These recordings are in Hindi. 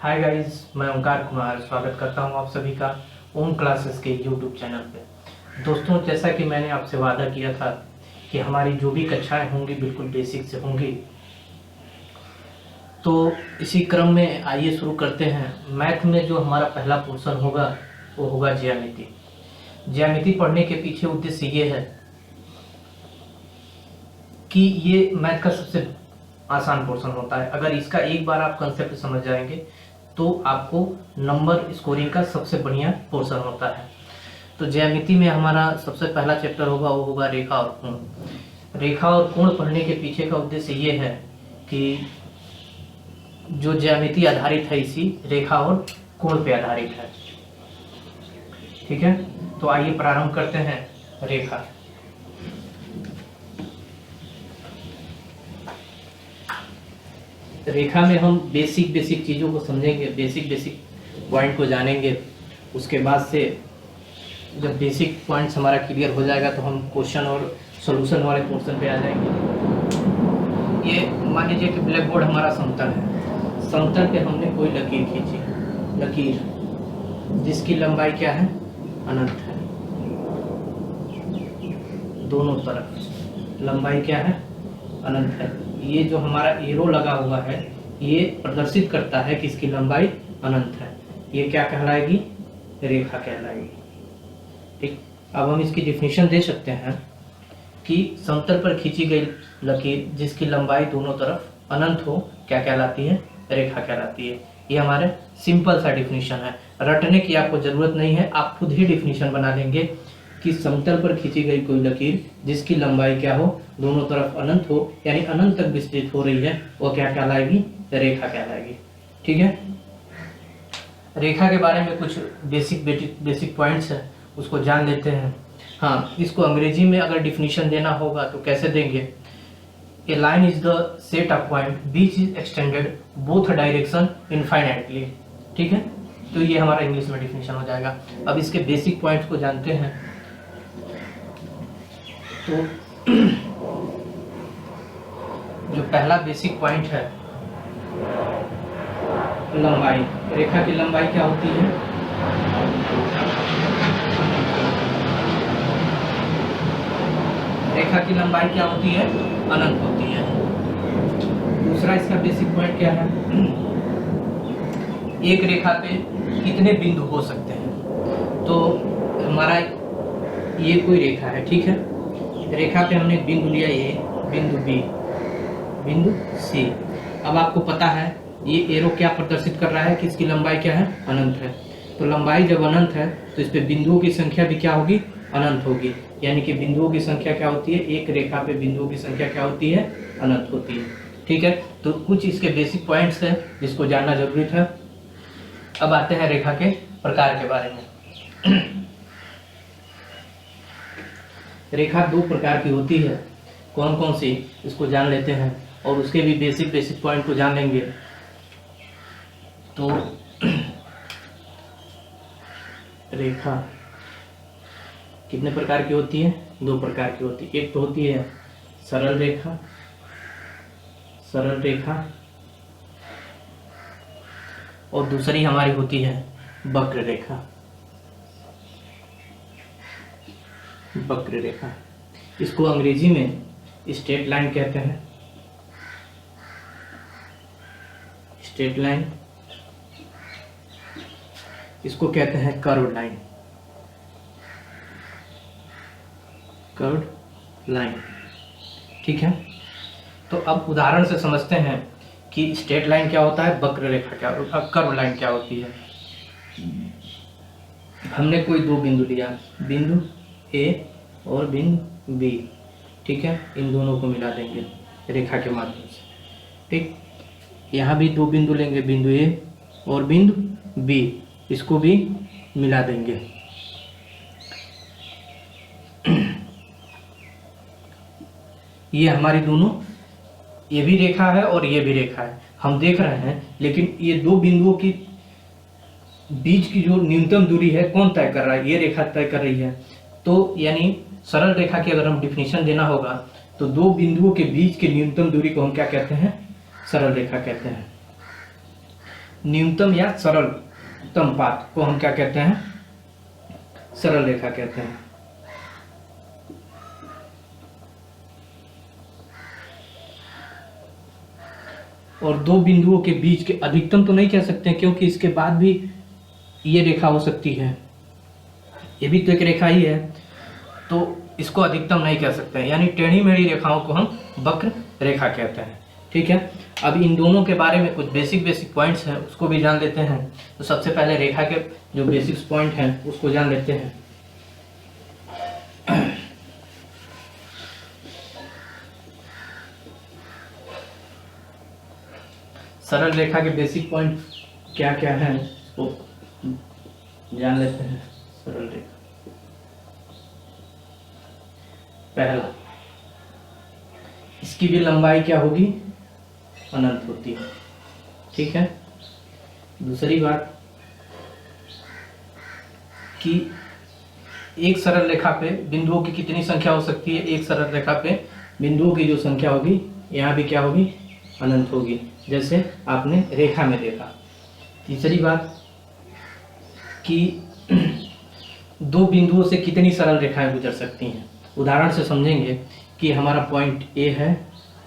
हाय गाइस, मैं ओंकार कुमार स्वागत करता हूं आप सभी का ओम क्लासेस के यूट्यूब चैनल पे। दोस्तों, जैसा कि मैंने आपसे वादा किया था कि हमारी जो भी कक्षाएं होंगी बिल्कुल बेसिक से होंगी, तो इसी क्रम में आइए शुरू करते हैं। मैथ में जो हमारा पहला पोर्शन होगा वो होगा ज्यामिति। ज्यामिति पढ़ने के पीछे उद्देश्य ये है कि ये मैथ का सबसे आसान पोर्शन होता है। अगर इसका एक बार आप कंसेप्ट समझ जाएंगे तो आपको नंबर स्कोरिंग का सबसे बढ़िया पोर्शन होता है। तो ज्यामिति में हमारा सबसे पहला चैप्टर होगा वो होगा रेखा और कोण। रेखा और कोण पढ़ने के पीछे का उद्देश्य ये है कि जो ज्यामिति आधारित है इसी रेखा और कोण पे आधारित है। ठीक है, तो आइए प्रारंभ करते हैं। रेखा, रेखा में हम बेसिक चीज़ों को समझेंगे, बेसिक पॉइंट को जानेंगे। उसके बाद से जब बेसिक पॉइंट्स हमारा क्लियर हो जाएगा तो हम क्वेश्चन और सॉल्यूशन वाले पोर्शन पे आ जाएंगे। ये मान लीजिए कि ब्लैक बोर्ड हमारा समतल है। समतल पे हमने कोई लकीर खींची, लकीर जिसकी लंबाई क्या है, अनंत है। दोनों तरफ लंबाई क्या है, अनंत है। ये जो हमारा एरो लगा हुआ है ये प्रदर्शित करता है कि इसकी लंबाई अनंत है। ये क्या कहलाएगी, रेखा कहलाएगी। ठीक, अब हम इसकी डिफिनीशन दे सकते हैं कि समतल पर खींची गई लकीर जिसकी लंबाई दोनों तरफ अनंत हो क्या कहलाती है, रेखा कहलाती है। ये हमारे सिंपल सा डिफिनीशन है, रटने की आपको जरूरत नहीं है। आप खुद ही डिफिनीशन बना लेंगे कि समतल पर खींची गई कोई लकीर जिसकी लंबाई क्या हो, दोनों तरफ अनंत हो, यानी अनंत तक विस्तृत हो रही है, वो क्या कहलाएगी, रेखा कहलाएगी। ठीक है, रेखा के बारे में कुछ बेसिक पॉइंट्स है, उसको जान लेते हैं। हाँ, इसको अंग्रेजी में अगर डिफिनीशन देना होगा तो कैसे देंगे, a line is the set of point which is extended both direction infinitely. ठीक है, तो ये हमारा इंग्लिश में डिफिनीशन हो जाएगा। अब इसके बेसिक पॉइंट्स को जानते हैं। तो जो पहला बेसिक पॉइंट है, लंबाई। रेखा की लंबाई क्या होती है, रेखा की लंबाई क्या होती है, अनंत होती है। दूसरा इसका बेसिक पॉइंट क्या है, एक रेखा पे कितने बिंदु हो सकते हैं। तो हमारा ये कोई रेखा है, ठीक है, रेखा पे हमने बिंदु लिया ए, बिंदु बी, बिंदु सी। अब आपको पता है ये एरो क्या प्रदर्शित कर रहा है कि इसकी लंबाई क्या है, अनंत है। तो लंबाई जब अनंत है तो इस पे बिंदुओं की संख्या भी क्या होगी, अनंत होगी। यानी कि बिंदुओं की संख्या क्या होती है, एक रेखा पे बिंदुओं की संख्या क्या होती है, अनंत होती है। ठीक है, तो कुछ इसके बेसिक पॉइंट्स हैं जिसको जानना जरूरी था। अब आते हैं रेखा के प्रकार के बारे में। रेखा दो प्रकार की होती है, कौन कौन सी, इसको जान लेते हैं और उसके भी बेसिक पॉइंट को जान लेंगे। तो रेखा कितने प्रकार की होती है, दो प्रकार की होती है। एक तो होती है सरल रेखा, सरल रेखा, और दूसरी हमारी होती है वक्र रेखा, वक्र रेखा। इसको अंग्रेजी में स्ट्रेट लाइन कहते हैं, स्ट्रेट लाइन। इसको कहते हैं कर्व लाइन, कर्व लाइन। ठीक है, तो अब उदाहरण से समझते हैं कि स्ट्रेट लाइन क्या होता है, वक्र रेखा क्या, कर्व लाइन क्या होती है। हमने कोई दो बिंदु लिया, बिंदु ए और बिंदु बी। ठीक है, इन दोनों को मिला देंगे रेखा के माध्यम से। ठीक, यहाँ भी दो बिंदु लेंगे, बिंदु ए और बिंदु बी, इसको भी मिला देंगे। ये हमारी दोनों, ये भी रेखा है और ये भी रेखा है, हम देख रहे हैं। लेकिन ये दो बिंदुओं की बीच की जो न्यूनतम दूरी है कौन तय कर रहा है, ये रेखा तय कर रही है। तो यानी सरल रेखा की अगर हम डिफिनीशन देना होगा तो दो बिंदुओं के बीच की न्यूनतम दूरी को हम क्या कहते हैं, सरल रेखा कहते हैं। न्यूनतम या सरलतम पाथ को हम क्या कहते हैं, सरल रेखा कहते हैं। और दो बिंदुओं के बीच के अधिकतम तो नहीं कह सकते हैं, क्योंकि इसके बाद भी ये रेखा हो सकती है, ये भी तो एक रेखा ही है, तो इसको अधिकतम नहीं कह सकते हैं। यानी टेढ़ी मेढ़ी रेखाओं को हम वक्र रेखा कहते हैं। ठीक है, अब इन दोनों के बारे में कुछ बेसिक पॉइंट्स हैं, उसको भी जान लेते हैं। तो सबसे पहले रेखा के जो बेसिक्स पॉइंट हैं उसको जान लेते हैं। सरल रेखा के बेसिक पॉइंट क्या क्या हैं उसको जान लेते हैं। सरल रेखा, पहला, इसकी भी लंबाई क्या होगी, अनंत होती है। ठीक है, दूसरी बात कि एक सरल रेखा पे बिंदुओं की कितनी संख्या हो सकती है, एक सरल रेखा पे बिंदुओं की जो संख्या होगी यहाँ भी क्या होगी, अनंत होगी, जैसे आपने रेखा में देखा। तीसरी बात कि दो बिंदुओं से कितनी सरल रेखाएं गुजर सकती हैं। उदाहरण से समझेंगे कि हमारा पॉइंट ए है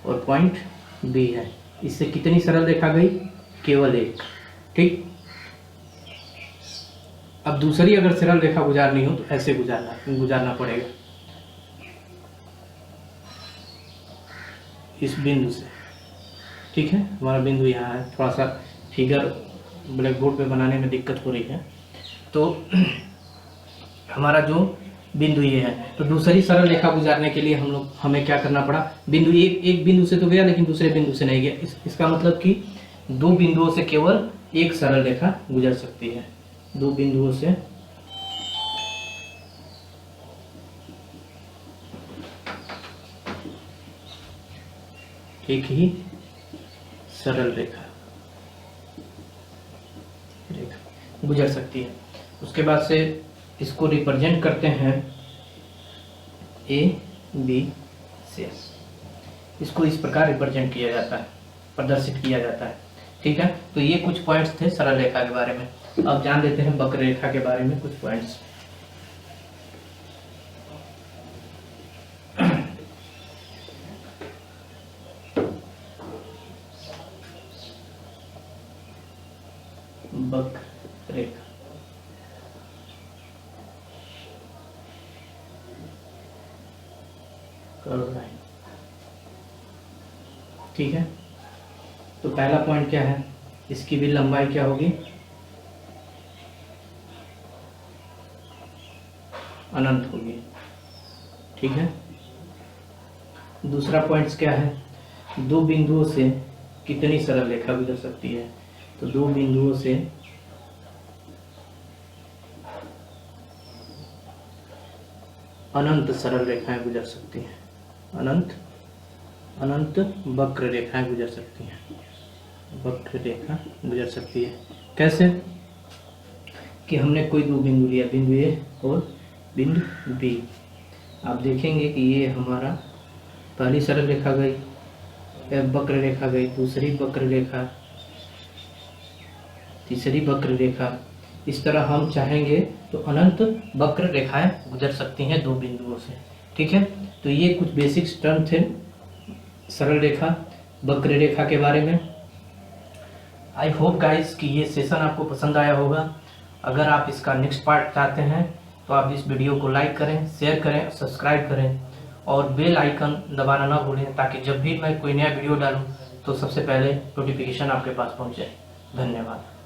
और पॉइंट बी है, इससे कितनी सरल रेखा गई, केवल एक। ठीक, अब दूसरी अगर सरल रेखा गुजारनी हो तो ऐसे गुजारना पड़ेगा, इस बिंदु से। ठीक है, हमारा बिंदु यहाँ है, थोड़ा सा फिगर ब्लैक बोर्ड पे बनाने में दिक्कत हो रही है, तो हमारा जो बिंदु ये है, तो दूसरी सरल रेखा गुजारने के लिए हमें क्या करना पड़ा, बिंदु एक बिंदु से तो गया लेकिन दूसरे बिंदु से नहीं गया। इसका मतलब कि दो बिंदुओं से केवल एक सरल रेखा गुजर सकती है, दो बिंदुओं से एक ही सरल रेखा गुजर सकती है। उसके बाद से इसको रिप्रेजेंट करते हैं ए बी से, इसको इस प्रकार रिप्रेजेंट किया जाता है, प्रदर्शित किया जाता है। ठीक है, तो ये कुछ पॉइंट्स थे सरल रेखा के बारे में। अब जान लेते हैं वक्र रेखा के बारे में कुछ पॉइंट्स। वक्र रेखा, कर्व लाइन। ठीक है, तो पहला पॉइंट क्या है, इसकी भी लंबाई क्या होगी, अनंत होगी। ठीक है, दूसरा पॉइंट क्या है, दो बिंदुओं से कितनी सरल रेखा गुजर सकती है, तो दो बिंदुओं से अनंत सरल रेखाएं गुजर सकती हैं, अनंत वक्र रेखाएं गुजर सकती हैं, वक्र रेखा गुजर सकती है। कैसे कि हमने कोई दो बिंदु लिया, बिंदु ए और बिंदु बी। आप देखेंगे कि ये हमारा पहली सरल रेखा गई, वक्र रेखा गई, दूसरी वक्र रेखा, तीसरी वक्र रेखा। इस तरह हम चाहेंगे तो अनंत वक्र रेखाएं गुजर सकती हैं दो बिंदुओं से। ठीक है, तो ये कुछ बेसिक्स टर्म थे सरल रेखा, वक्र रेखा के बारे में। आई होप गाइस कि ये सेशन आपको पसंद आया होगा। अगर आप इसका नेक्स्ट पार्ट चाहते हैं तो आप इस वीडियो को लाइक करें, शेयर करें, सब्सक्राइब करें और बेल आइकन दबाना ना भूलें, ताकि जब भी मैं कोई नया वीडियो डालूं तो सबसे पहले नोटिफिकेशन आपके पास पहुंचे। धन्यवाद।